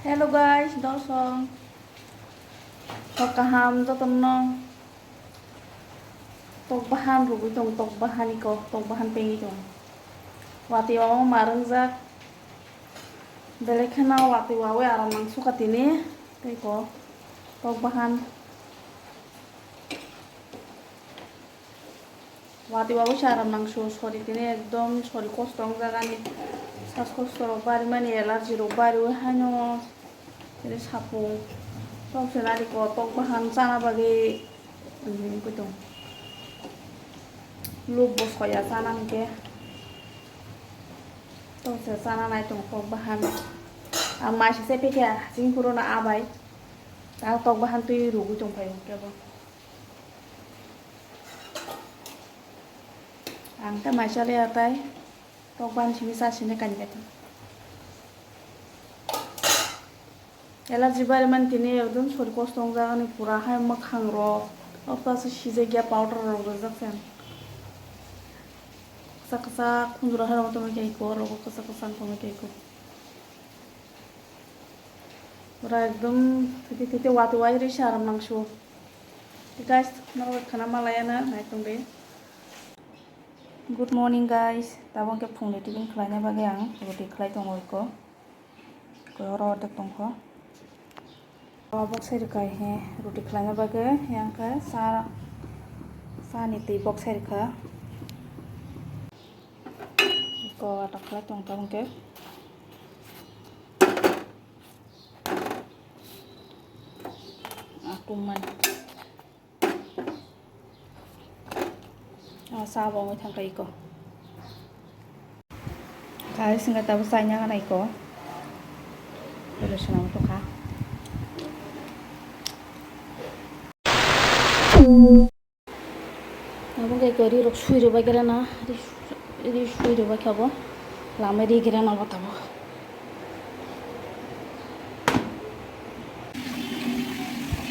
Hello guys, dosong. Tokaham jotono. Tok bahan rugi dong, tok bahan iko, tok bahan pengi dong. Wati wawo marengjak. Belekana wati wawe aram mangsu katini. Teko. Tok bahan. Wati wawo aram mangsu sori tini ekdom sori kostong jagani. Sas kostoro bari mani elarji ro bari we hano. Jadi sapung. Tok senari ko tok bahan sana bagi ini kutong. Lubos kaya sana ke. Tok sana nai tong tok bahan. Masih saya pikir sing corona abai. Tahu tok bahan tu rugu tong payu ke ba. Angka masih lihat ay. Tok bahan sini sasine kan gitu. Elarji bari man tini ekdom sori kostong jagani pura hai makhang ro. Apa sih size gya powder ro jaksan. Kasa kunjura hai ro to me kaiko ro kasa to me kaiko. Pura ekdom titi wati wai aram nangsu. Guys, naro kana malayana naitung deh. Good morning guys. Tabang ke phungni tiffin khlaina bage ang roti khlai tongo iko. Ko oro tek tongko. Box sai kai he roti khlaina bage yang ka sa ni ti box sai ka. Ko ata khlai tong tabang ke. Akuman. Sa bong thang kai ko. Kai singa tabu sainya kan iko. Terus nama tuh kah? Abang kayak kiri rok sui coba kira na, ini sui coba kya bo, lama di kira na bata bo.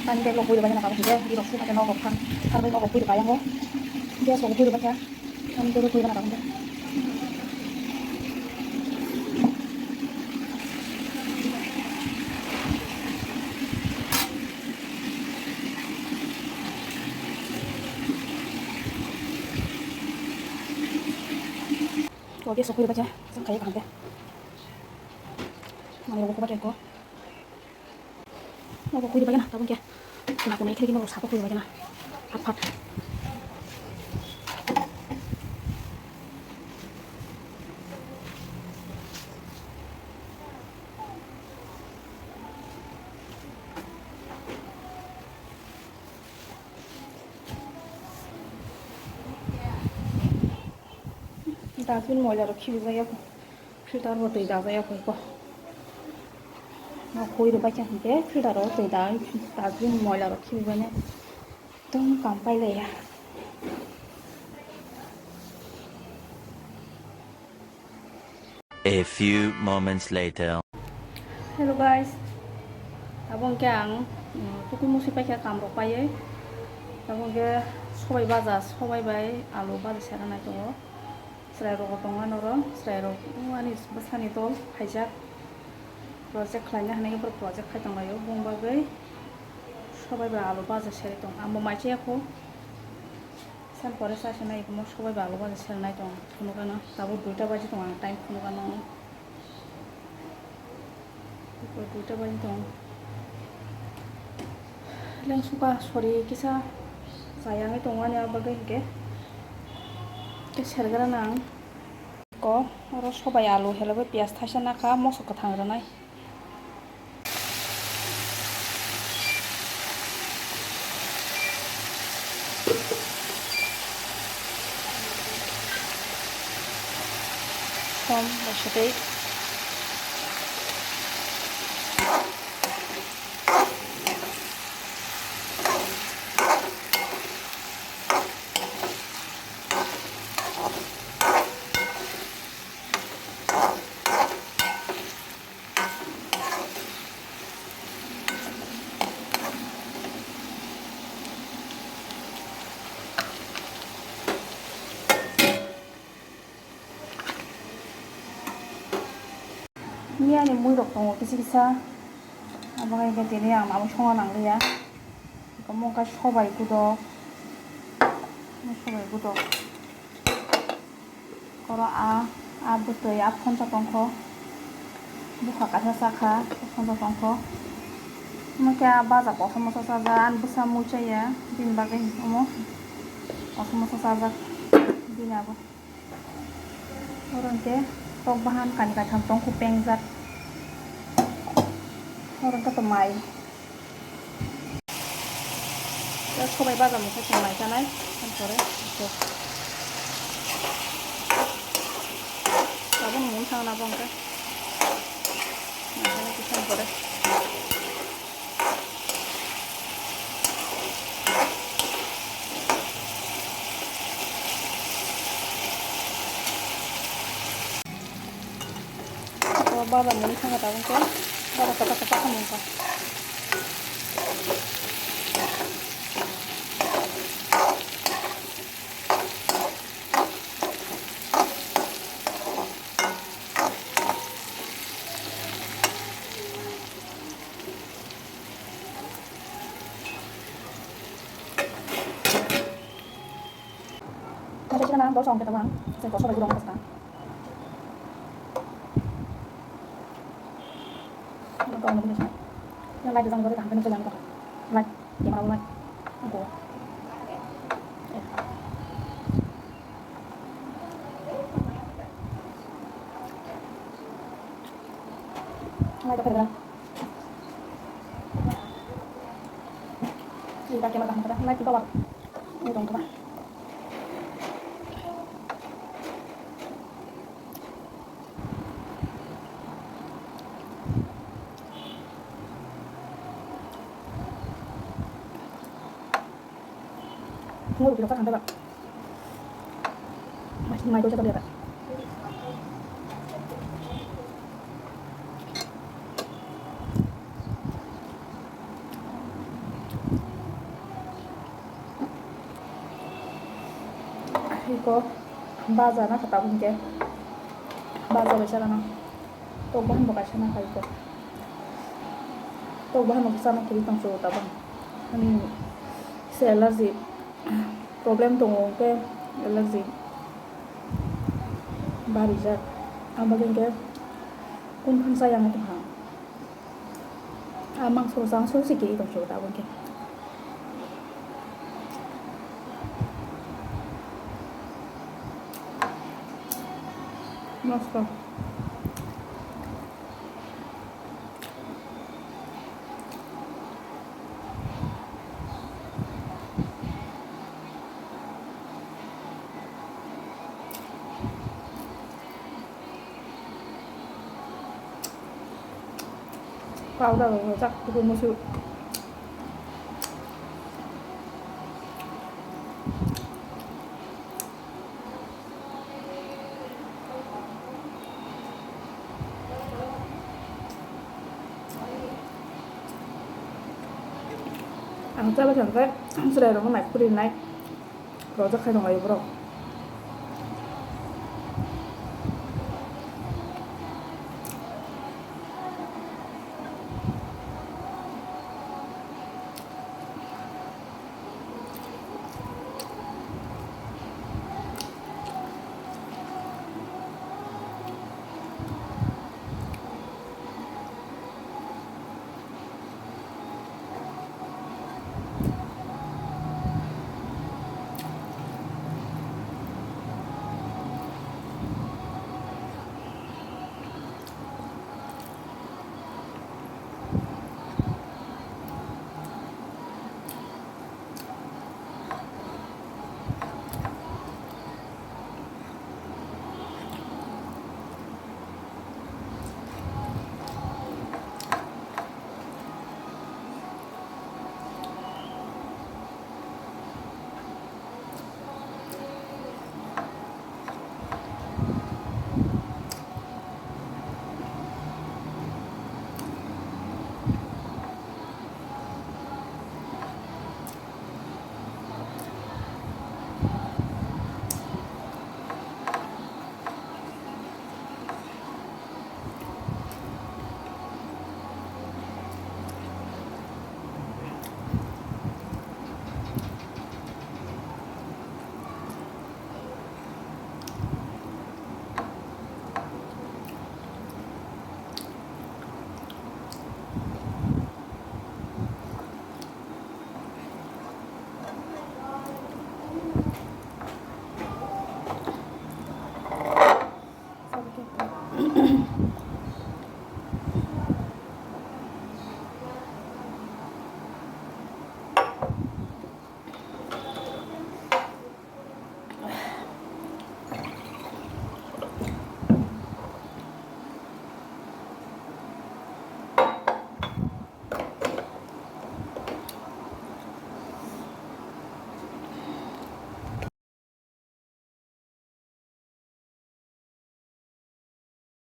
Kan kayak rok sui coba kira na kamu juga, di rok sui pakai nol kan, karena rok sui coba yang bo, dia rok sui coba kya, kan kayak rok sui coba na kamu. Oke, sok baca, kayak kamu deh. Mana rok baca ko? Rok baca na, tabung kya? Kenapa naik lagi rok satu baca na? Apa? Dazbin moila ro khibi jaya ko filter ro tei da jaya ko ko no khoi ro ba kya ke filter ro tei da dazbin moila ro khibi bane tum kam pai le ya. A few moments later. Hello guys, abang kyang tuku musi pa kya kam ro paye abang ke sobai baja sobai bai alu baja sera nai to serai ro tonga noro serai ro ani basani to haijak project khlaina hanai por project khai tong layo bong bagai sobai ba alu baja sera tong ambo mai che ko san pore sa sanai ko sobai ba alu baja sera nai tong kuno kana tabo 2টা baji tong time kuno kana ko 2টা baji tong leng suka sorry kisa sayang itu nganya bagai ke sergara nang ko oro sobai alu helebe pias thaisa naka mosok ko thangranaय som bashate ini ane muy rok tongo kisi kisa ओमफ्राय दिनै आं माबा संनो नांलिया बेखौ मगा सबाइ गुदक koro a butuh ya ponco tongko buka kaca saka ponco tongko mungkin baza kok sama saja an bisa muncul ya bin bagai umum sama saja bin apa orang ke tok bahan kan kacang tongko pengzat orang ke temai terus kau baca muka temai sana kan sore abang mau sana abang ke nah kita boleh kalau babang mau sana abang ke babang kata kamu kan Nah, gosong kita bang, saya gosong baju dong pasta. Kau nak beli apa? Yang lain jangan goreng, hampir jangan kau. Lain, gimana lain? Aku. Lain apa dah? Ini dah kemas dah, lain kita buat. Ini dong kita. Ngồi thì nó phát hàng các bạn. Mai tôi cho các bạn. Iku baza na kata bunke. Baza besar na. To bahan bukan sana kayak itu. To bahan bukan sana kiri tangso tabang. Ini allergy. Problem tunggu ke allergy barizat ambagen ke kun kan sayang itu hang amang susang susi ke itu sudah mungkin Moskau powder rồi chắc tôi mua siêu ang chắc là chẳng thế sẽ đây nó này prin này rồi chắc khai đồng ấy bro